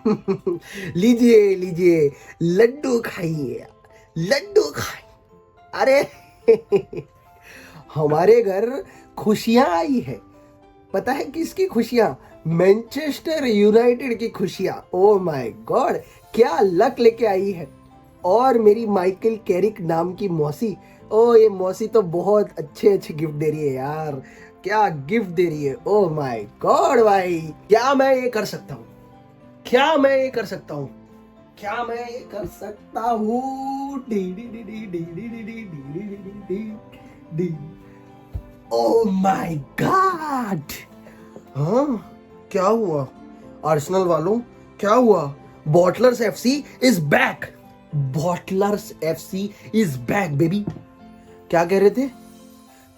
लीजिए लीजिए, लड्डू खाइए, लड्डू खाइए। अरे हमारे घर खुशियां आई है। पता है किसकी खुशियां? मैनचेस्टर यूनाइटेड की खुशियां। ओ माय गॉड, क्या लक लेके आई है। और मेरी माइकल कैरिक नाम की मौसी, ओ ये मौसी तो बहुत अच्छे अच्छे गिफ्ट दे रही है यार। क्या गिफ्ट दे रही है, ओ माय गॉड भाई। क्या मैं ये कर सकता हूँ? क्या मैं ये कर सकता हूँ? क्या मैं ये कर सकता हूँ? D D D D D D D D D D D D D. Oh my God. हाँ, क्या हुआ आर्सेनल वालों? क्या हुआ? Bottlers FC is back. Bottlers FC is back baby. क्या कह रहे थे?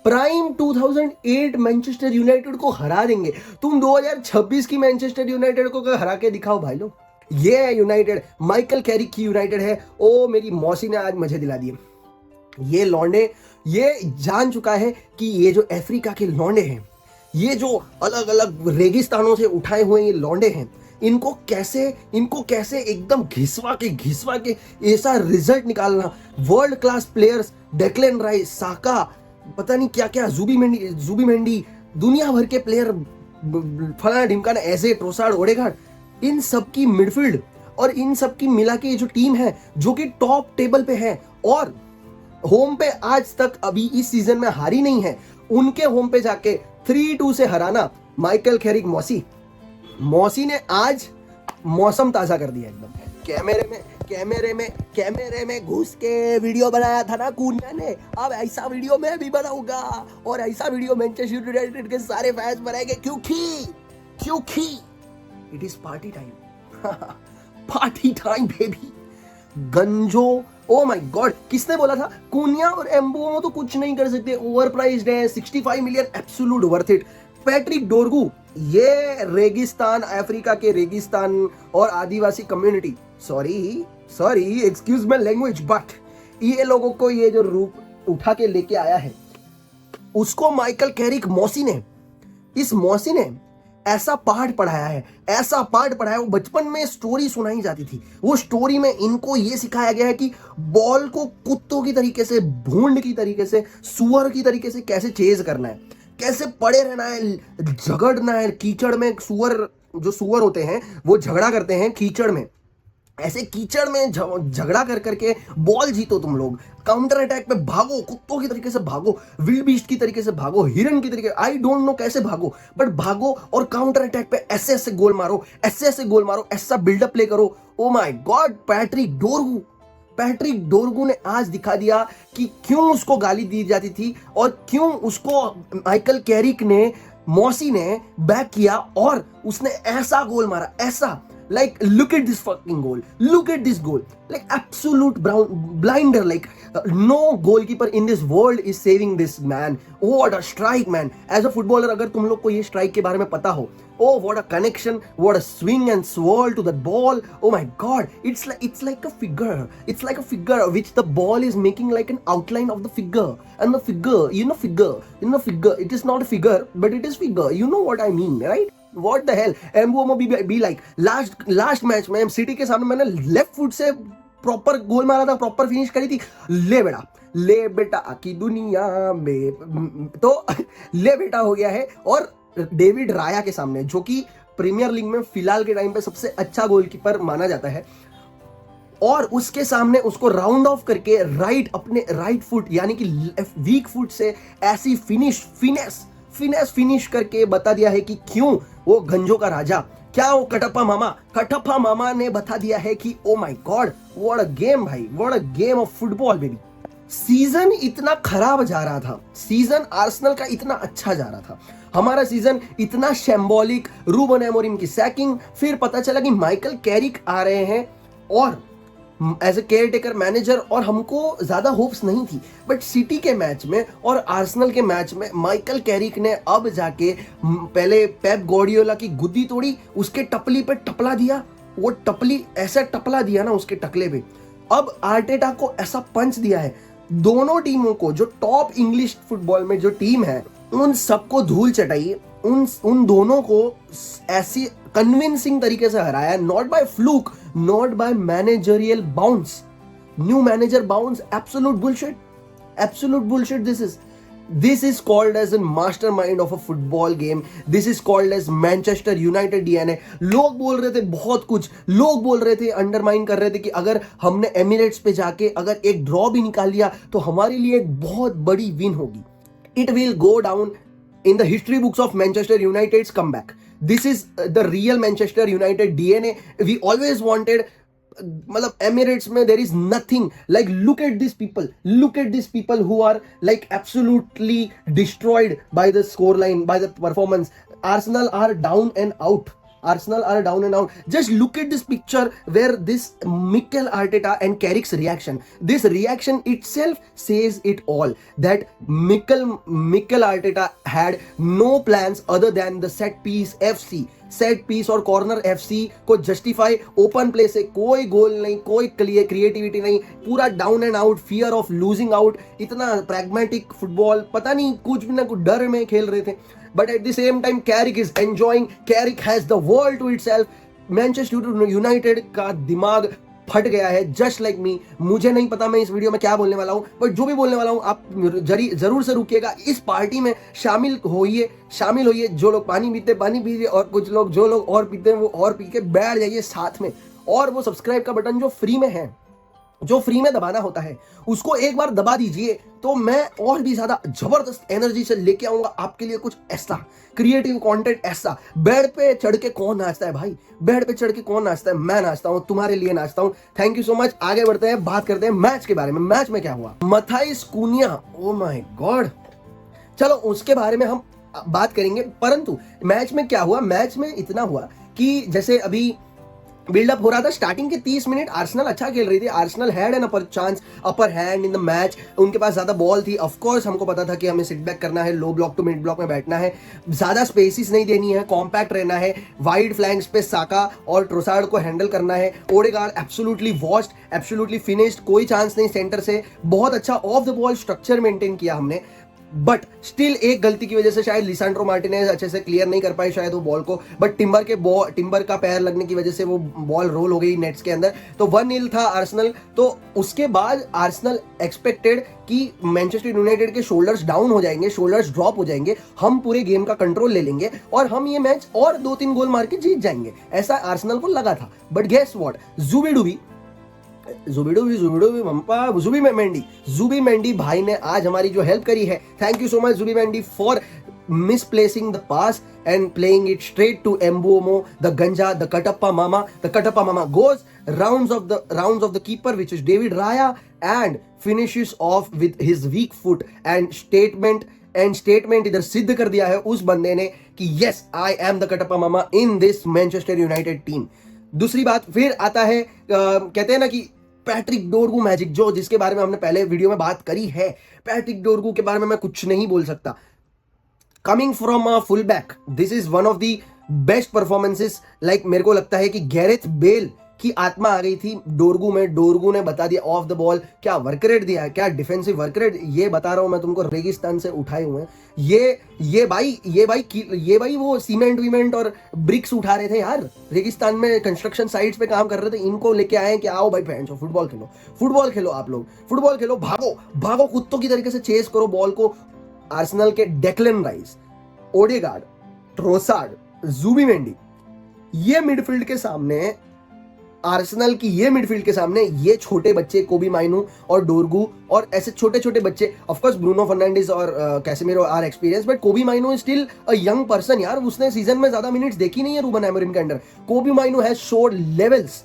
प्राइम 2008 मैनचेस्टर यूनाइटेड को हरा देंगे। तुम 2026 की मैनचेस्टर यूनाइटेड को हरा के दिखाओ भाई लोग। ये यूनाइटेड माइकल कैरिक की यूनाइटेड है। ओ मेरी मौसी ने आज मुझे दिला दिए। ये लौंडे ये जान चुका है कि ये जो अफ्रीका के लौंडे हैं, ये जो अलग अलग रेगिस्तानों से उठाए हुए ये लौंडे हैं, इनको कैसे एकदम घिसवा के ऐसा रिजल्ट निकालना। वर्ल्ड क्लास प्लेयर्स डेक्लेन राइस, साका, पता नहीं क्या क्या, जुबी मेंडी, दुनिया भर के प्लेयर, फलाना ढिमकाना, ऐसे ट्रोसार्ड, ओडेगार्ड, इन सब की मिडफील्ड और इन सब की मिला के जो टीम है जो कि टॉप टेबल पे है और होम पे आज तक अभी इस सीजन में हारी नहीं है, उनके होम पे जाके 3-2 से हराना। माइकल कैरिक मौसी ने आज मौसम ताजा कर दिया एकदम। कैमरे में घुस के वीडियो बनाया था ना कूनिया ने, अब ऐसा वीडियो मैं भी बनाऊंगा और ऐसा वीडियो मैनचेस्टर यूनाइटेड के सारे फैंस बनाएंगे क्योंकि it is party time. Party time baby. गंजो, ओ माय गॉड, किसने बोला था कूनिया और एम्बुमो तो कुछ नहीं कर सकते, ओवर प्राइस्ड है, 65 million absolute worth it. Patrick Dorgu, ये रेगिस्तान, अफ्रीका के रेगिस्तान और आदिवासी community, sorry excuse my language, but ये लोगों को ये जो रूप उठा के लेके आया है, उसको माइकल कैरिक मौसी ने ऐसा पाठ पढ़ाया है। वो बचपन में स्टोरी सुनाई जाती थी, वो स्टोरी में इनको ये सिखाया गया है कि बॉल को कुत्तों की तरीके से, भूंड की तरीके से, सुअर की तरीके से कैसे चेज करना है, कैसे पड़े रहना है, झगड़ना है कीचड़ में। जो सुअर होते हैं वो झगड़ा करते हैं कीचड़ में, ऐसे कीचड़ में झगड़ा कर करके बॉल जीतो तुम लोग। काउंटर अटैक पे भागो, कुत्तों की तरीके से भागो, विल्ड बीस्ट की तरीके से भागो, हिरन की तरीके, आई डोंट नो कैसे भागो, बट भागो और काउंटर अटैक पे ऐसे गोल मारो, ऐसा बिल्डअप प्ले करो। ओ माय गॉड, पैट्रिक डोरगू ने आज दिखा दिया कि क्यों उसको गाली दी जाती थी और क्यों उसको माइकल कैरिक ने, मौसी ने बैक किया और उसने ऐसा गोल मारा, ऐसा like look at this fucking goal, look at this goal, like absolute blinder, like no goalkeeper in this world is saving this man. What a strike man. As a footballer अगर तुम लोग को ये strike के बारे में पता हो, oh what a connection, what a swing and swirl to that ball, oh my god, it's like a figure which the ball is making like an outline of the figure, and the figure, it is not a figure but it is figure, you know what I mean, right? What the hell, एम्बुमो be like last match में city के सामने मैंने left foot से proper गोल मारा था, proper finish करी थी। ले बेटा की दुनिया में, तो ले बेटा हो गया है। और डेविड राया के सामने, जो कि प्रीमियर लीग में फिलहाल के टाइम पे सबसे अच्छा गोलकीपर माना जाता है, और उसके सामने उसको राउंड ऑफ करके अपने राइट फुट यानी कि वीक फुट से ऐसी फिनिश करके बता दिया है कि क्यों वो गंजो का राजा, क्या वो कटप्पा मामा ने बता दिया है कि oh my God, what a game भाई, what a game of football baby. Season इतना खराब जा रहा था, सीजन आर्सेनल का इतना अच्छा जा रहा था, हमारा सीजन इतना शैम्बोलिक, रूबन एमोरिम की सैकिंग, फिर पता चला कि माइकल कैरिक आ रहे हैं और as a caretaker manager, और हमको ज्यादा होप्स नहीं थी। बट सिटी के मैच में और आर्सेनल के मैच में माइकल कैरिक ने अब जाके पहले पेप गार्डियोला की गुद्दी तोड़ी, उसके टपली पे टपला दिया, वो टपली ऐसा टपला दिया ना उसके टकले पे। अब आर्टेटा को ऐसा पंच दिया है, दोनों टीमों को, जो टॉप इंग्लिश फुटबॉल में जो टीम है उन सबको धूल चटाइए, उन दोनों को ऐसी कन्विंसिंग तरीके से हराया, not by fluke, not by managerial bounce, new manager bounce, absolute bullshit, absolute bullshit this is called as a mastermind of a football game. This is called as Manchester United DNA. लोग बोल रहे थे बहुत कुछ, लोग बोल रहे थे, अंडरमाइन कर रहे थे कि अगर हमने एमिरेट्स पे जाके अगर एक ड्रॉ भी निकाल लिया तो हमारे लिए एक बहुत बड़ी विन होगी. It will go down in the history books of Manchester United's comeback. This is the real Manchester United DNA. We always wanted, मतलब एमिरेट्स में there is nothing like, look at this people who are like absolutely destroyed by the score line, by the performance. Arsenal are down and out. Just look at this picture where this Mikel Arteta and Carrick's reaction. This reaction itself says it all. That Mikel Arteta had no plans other than the set piece और corner FC को justify. Open play से कोई गोल नहीं, कोई creativity नहीं, पूरा down and out, fear of losing out, इतना pragmatic football, पता नहीं कुछ भी ना कुछ डर में खेल रहे थे. But at the same time, Carrick is enjoying. Carrick has the world to itself. Manchester United का दिमाग फट गया है, just like me. मुझे नहीं पता मैं इस वीडियो में क्या बोलने वाला हूँ, बट जो भी बोलने वाला हूँ आप जरूर से रुकिएगा. इस पार्टी में शामिल होइए. जो लोग पानी पीते और कुछ लोग जो लोग और पीते हैं वो और पी के बैठ जाइए साथ में. और वो सब्सक्राइब का बटन जो फ्री में दबाना होता है उसको एक बार दबा दीजिए, तो मैं और भी ज्यादा जबरदस्त एनर्जी से लेके आऊंगा आपके लिए कुछ ऐसा क्रिएटिव कंटेंट. ऐसा बेड पे चढ़ के कौन नाचता है भाई, बेड पे चढ़ के कौन नाचता है? मैं नाचता हूं, तुम्हारे लिए नाचता हूं. Thank you so much. आगे बढ़ते हैं, बात करते हैं मैच के बारे में. मैच में क्या हुआ? Matthias Kuniya, O my God, चलो उसके बारे में हम बात करेंगे. परंतु मैच में क्या हुआ? मैच में इतना हुआ कि जैसे अभी बिल्डअप हो रहा था, स्टार्टिंग के 30 मिनट आर्सेनल अच्छा खेल रही थी. Arsenal had an upper hand in the match. उनके पास ज्यादा बॉल थी. ऑफ कोर्स हमको पता था कि हमें सिट बैक करना है, low block to mid block में बैठना है, ज्यादा स्पेसिस नहीं देनी है, कॉम्पैक्ट रहना है. वाइड फ्लैंक्स पे साका और ट्रोसार्ड को हैंडल करना है. Odegaard absolutely washed, absolutely finished, कोई चांस नहीं सेंटर से. बहुत अच्छा of the ball structure maintain किया हमने. बट स्टिल एक गलती की वजह से शायद लिसांड्रो मार्टिनेज अच्छे से क्लियर नहीं कर पाए शायद वो बॉल को. बट टिम्बर का पैर लगने की वजह से वो बॉल रोल हो गई नेट्स के अंदर. तो 1-0 था आर्सेनल. तो उसके बाद आर्सेनल एक्सपेक्टेड कि मैनचेस्टर यूनाइटेड के शोल्डर्स डाउन हो जाएंगे, शोल्डर्स ड्रॉप हो जाएंगे, हम पूरे गेम का कंट्रोल ले लेंगे और हम ये मैच और 2-3 गोल मार के जीत जाएंगे, ऐसा आर्सेनल को लगा था. But guess what, Zubimendi भाई ने आज हमारी जो हेल्प करी है, thank you so much Zubimendi for misplacing the pass and playing it straight to Mbeumo, the Ganja, the Katappa Mama. The Katappa Mama goes rounds of the keeper, which is David Raya, and finishes off with his weak foot. And statement इधर सिद्ध कर दिया है उस बंदे ने कि yes, I am the Katappa Mama in this Manchester United team. दूसरी बात फिर आता है, कहते हैं ना कि पैट्रिक डोरगू मैजिक, जिसके बारे में हमने पहले वीडियो में बात करी है. पैट्रिक डोरगू के बारे में मैं कुछ नहीं बोल सकता. Coming from a full back, this is one of the best performances. Like मेरे को लगता है कि गैरेथ बेल की आत्मा आ गई थी डोरगू में. डोरगू ने बता दिया ऑफ द बॉल, क्या वर्क रेट दिया है, क्या डिफेंसिव वर्क रेट. ये बता रहा हूं मैं तुमको, रेगिस्तान से उठाए हुए हैं ये भाई वो सीमेंट और ब्रिक्स उठा रहे थे यार, रेगिस्तान में कंस्ट्रक्शन साइट्स पे काम कर रहे थे. इनको लेके आए कि आओ भाई फैंस, फुटबॉल खेलो आप लोग, फुटबॉल खेलो, भागो कुत्तों की तरीके से चेस करो बॉल को. आर्सेनल के Declan rice, Odegaard, Trossard, Zubimendi, ये मिडफील्ड के सामने, आर्सेनल की ये मिडफील्ड के सामने ये छोटे बच्चे कोबी माइनू और डोरगू और ऐसे छोटे बच्चे, ऑफ कोर्स ब्रूनो फर्नांडिस और कैसेमिरो आर एक्सपीरियंस, बट कोबी माइनू is still a young person यार. उसने सीजन में ज्यादा मिनट्स देखी नहीं है रूबन अमोरिम के अंडर. कोबी माइनू हैज शोड लेवल्स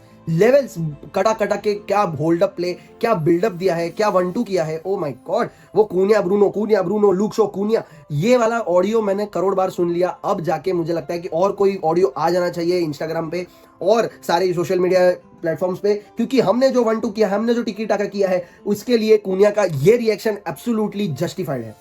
कटा के क्या होल्ड अप प्ले, क्या बिल्डअप दिया है, क्या 1-2 किया है. ओ माय गॉड, वो Kuniya Bruno Luke Shaw Kuniya, ये वाला ऑडियो मैंने करोड़ बार सुन लिया. अब जाके मुझे लगता है कि और कोई ऑडियो आ जाना चाहिए इंस्टाग्राम पे और सारे सोशल मीडिया प्लेटफॉर्म्स पे, क्योंकि हमने जो 1-2 किया, हमने जो टिकी टाका किया है, उसके लिए कूनिया का ये रिएक्शन एब्सोल्युटली जस्टिफाइड है.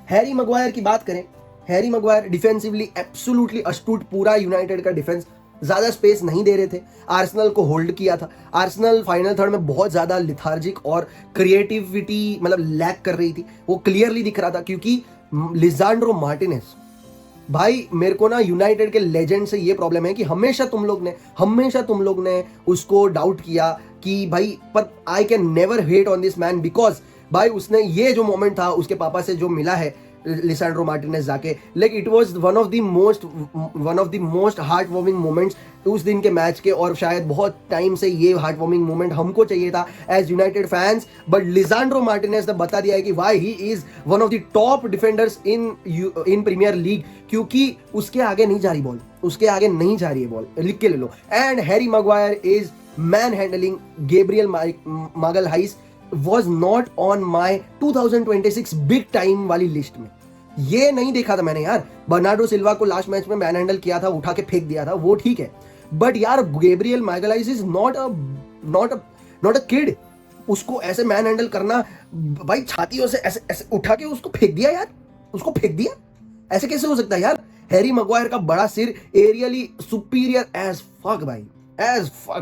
हैरी मैग्वायर की बात करें, हैरी मैग्वायर डिफेंसिवली एब्सोल्युटली अस्तूट. पूरा यूनाइटेड का डिफेंस ज्यादा स्पेस नहीं दे रहे थे, आर्सेनल को होल्ड किया था. आर्सेनल फाइनल थर्ड में बहुत ज्यादा लिथार्जिक और क्रिएटिविटी मतलब लैक कर रही थी, वो क्लियरली दिख रहा था, क्योंकि लिसांड्रो मार्टिनेज भाई मेरे को ना यूनाइटेड के लेजेंड से ये प्रॉब्लम है कि हमेशा तुम लोग ने उसको डाउट किया कि भाई, पर I can never hate on this man because भाई उसने ये जो मोमेंट था उसके पापा से जो मिला है लिसांड्रो मार्टिनेज जाके, like it was one of the most heart warming moments उस दिन के मैच के, और शायद बहुत टाइम से ये हार्ट वार्मिंग मोमेंट हमको चाहिए था as United fans, but Lisandro Martinez ने बता दिया है कि why he is one of the top defenders in Premier League, क्योंकि उसके आगे नहीं जा रही है बॉल, लिख के ले लो। And Harry Maguire is man handling Gabriel Magalhaes was not on my 2026 big time वाली लिस्ट में। ये नहीं देखा था मैंने यार, बर्नार्डो सिल्वा को लास्ट मैच में मैन हैंडल किया था, उठा के फेंक दिया था, वो ठीक है, बट यार Gabriel Magalhaes is not a kid. उसको ऐसे मैन हैंडल करना भाई, छातियों से ऐसे ऐसे उठा के उसको फेंक दिया यार, ऐसे कैसे हो सकता है यार। हैरी मैग्वायर का बड़ा सिर एरियली सुपीरियर एज फक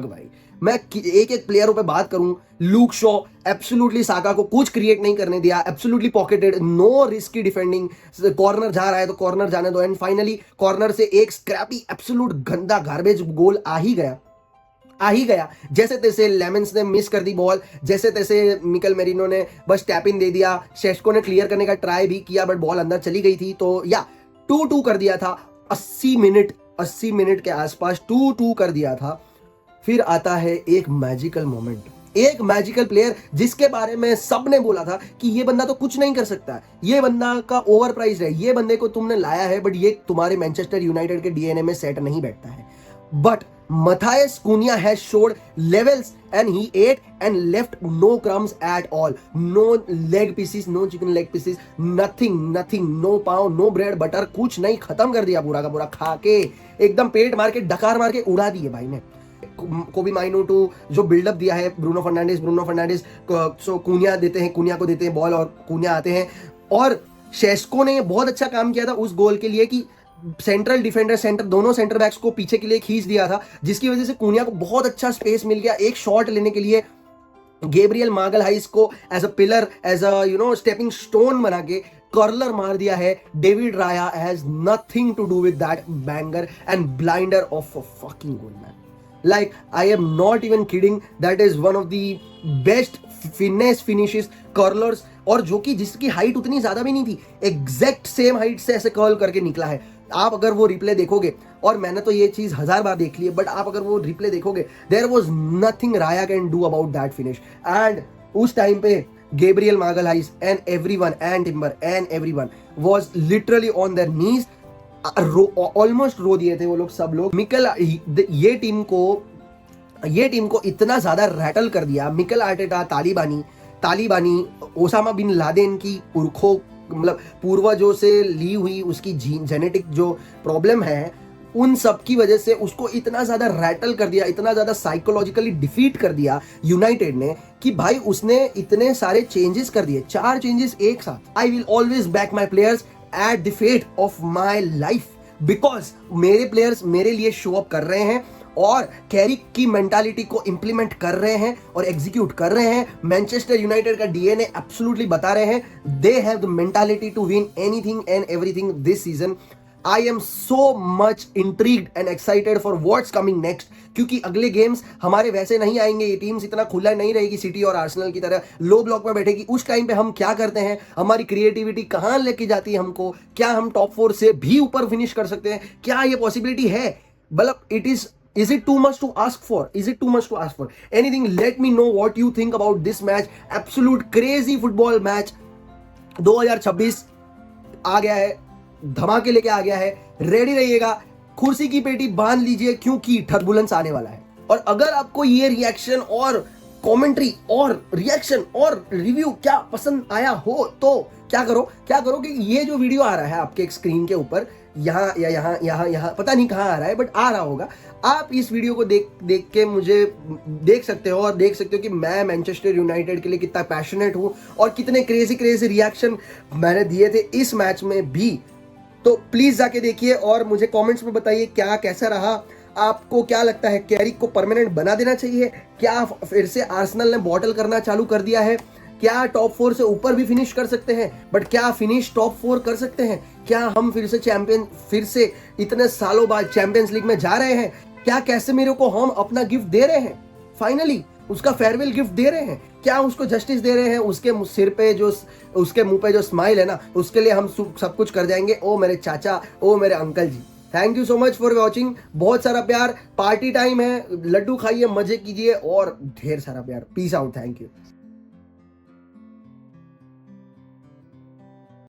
भाई। मैं एक एक प्लेयरों पे बात करूं, लूक शॉ एब्सोल्युटली साका को कुछ क्रिएट नहीं करने दिया, absolutely pocketed, no risky defending, corner जा रहा है तो कॉर्नर जाने दो, एंड फाइनली कॉर्नर से एक स्क्रैपी एब्सोल्यूट गंदा गार्बेज गोल आ ही गया। जैसे तैसे लेमन्स ने मिस कर दी बॉल, जैसे तैसे मिकेल मेरिनो ने बस टैप इन दे दिया, शेस्को ने क्लियर करने का ट्राई भी किया बट बॉल अंदर चली गई थी, तो या 2-2 कर दिया था। 80 मिनट के आसपास 2-2 कर दिया था। फिर आता है एक मैजिकल मोमेंट, एक मैजिकल प्लेयर जिसके बारे में सबने बोला था कि ये बंदा तो कुछ नहीं कर सकता, ये बंदा का ओवर प्राइस है, ये बंदे को तुमने लाया है बट ये तुम्हारे मैनचेस्टर यूनाइटेड के डीएनए में सेट नहीं बैठता है। But Matthias Cunha has showed levels and he ate and left no crumbs at all. No leg pieces, no chicken leg pieces, nothing, no pav, no bread butter, कुछ नहीं, खत्म कर दिया पूरा का पूरा, खा के एकदम पेट मार के डकार मार के उड़ा दिए भाई ने। कोबी माइनो टू जो बिल्डअप दिया है ब्रूनो फर्नांडिस सो कुनिया को देते हैं बॉल और कुनिया आते हैं, और शेस्को ने बहुत अच्छा काम किया था उस गोल के लिए कि दोनों सेंटर बैक्स को पीछे के लिए खींच दिया था, जिसकी वजह से कुनिया को बहुत अच्छा स्पेस मिल गया एक शॉट लेने के लिए। गैब्रियल मागलहाइस को as a pillar, as a stepping stone बना के कर्लर मार दिया है। David Raya has nothing to do with that banger and blinder of a fucking goal man. Like, I am not even kidding, that is one of the best finesse finishes, curlers, और जो कि जिसकी height उतनी ज्यादा भी नहीं थी, exact same height से ऐसे कर्ल करके निकला है। आप अगर वो रिप्ले देखोगे, और मैंने तो ये चीज 1000 बार देख ली है, बट आप अगर वो रिप्ले देखोगे, there was nothing Raya can do about that finish. And उस टाइम पे Gabriel Magalhaes and everyone, and Timber and everyone was literally on their knees, almost रो दिए थे वो लोग, सब लोग। ये टीम को इतना ज्यादा रैटल कर दिया। मिकेल आर्टेटा तालिबानी ओसामा बिन लादेन की पूर्वजों से ली हुई उसकी जेनेटिक जो प्रॉब्लम है, उन सब की वजह से उसको इतना ज्यादा रैटल कर दिया, इतना ज्यादा साइकोलॉजिकली डिफीट कर दिया यूनाइटेड ने, कि भाई उसने इतने सारे चेंजेस कर दिए, 4 चेंजेस एक साथ। I will always back my players at the fate of my life, because मेरे प्लेयर्स मेरे लिए शो अप कर रहे हैं और कैरिक की मेंटालिटी को इंप्लीमेंट कर रहे हैं और एग्जीक्यूट कर रहे हैं। मैनचेस्टर यूनाइटेड का डीएनए एब्सोल्युटली बता रहे हैं, they have the mentality to win anything and everything this season. I am so much intrigued and excited for what's coming next, क्योंकि अगले गेम्स हमारे वैसे नहीं आएंगे, ये टीम्स इतना खुला नहीं रहेगी सिटी और आर्सेनल की तरह लो ब्लॉक में बैठेगी। उस टाइम पे हम क्या करते हैं, हमारी क्रिएटिविटी कहां लेके जाती है हमको, क्या हम टॉप 4 से भी ऊपर फिनिश कर सकते हैं, क्या ये पॉसिबिलिटी है? मतलब is it too much to ask for anything? Let me know what you think about this match, absolute crazy football match। 2026 आ गया है, धमाके लेके आ गया है, रेडी रहिएगा, कुर्सी की पेटी बांध लीजिए, क्योंकि टर्बुलेंस आने वाला है। और अगर आपको ये रिएक्शन और कमेंट्री और रिएक्शन और रिव्यू क्या पसंद आया हो, तो क्या करो कि ये जो वीडियो आ रहा है आपके स्क्रीन के ऊपर, यहाँ पता नहीं कहाँ आ रहा है, बट आ रहा होगा, आप इस वीडियो को देख के मुझे देख सकते हो और देख सकते हो कि मैं मैनचेस्टर यूनाइटेड के लिए कितना पैशनेट हूँ और कितने क्रेजी रिएक्शन मैंने दिए थे इस मैच में भी। तो प्लीज जाके देखिए और मुझे कमेंट्स में बताइए कैसा रहा, आपको क्या लगता है, कैरिक को परमानेंट बना देना चाहिए, क्या फिर से आर्सेनल ने बॉटल करना चालू कर दिया है, क्या टॉप 4 से ऊपर भी फिनिश कर सकते हैं, बट क्या फिनिश टॉप 4 कर सकते हैं? क्या हम फिर से इतने सालों बाद चैंपियंस लीग में जा रहे हैं? क्या कैसेमीरो को हम अपना गिफ्ट दे रहे हैं? फाइनली उसका फेयरवेल गिफ्ट दे रहे हैं? क्या उसको जस्टिस दे रहे हैं? उसके सिर पे जो, उसके मुंह पे जो स्माइल है ना, उसके लिए हम सब कुछ कर जाएंगे। ओ मेरे चाचा, ओ मेरे uncle ji, thank you so much for watching. बहुत सारा प्यार, पार्टी टाइम है, लड्डू खाइए, मजे कीजिए और ढेर सारा प्यार। Peace out, thank you.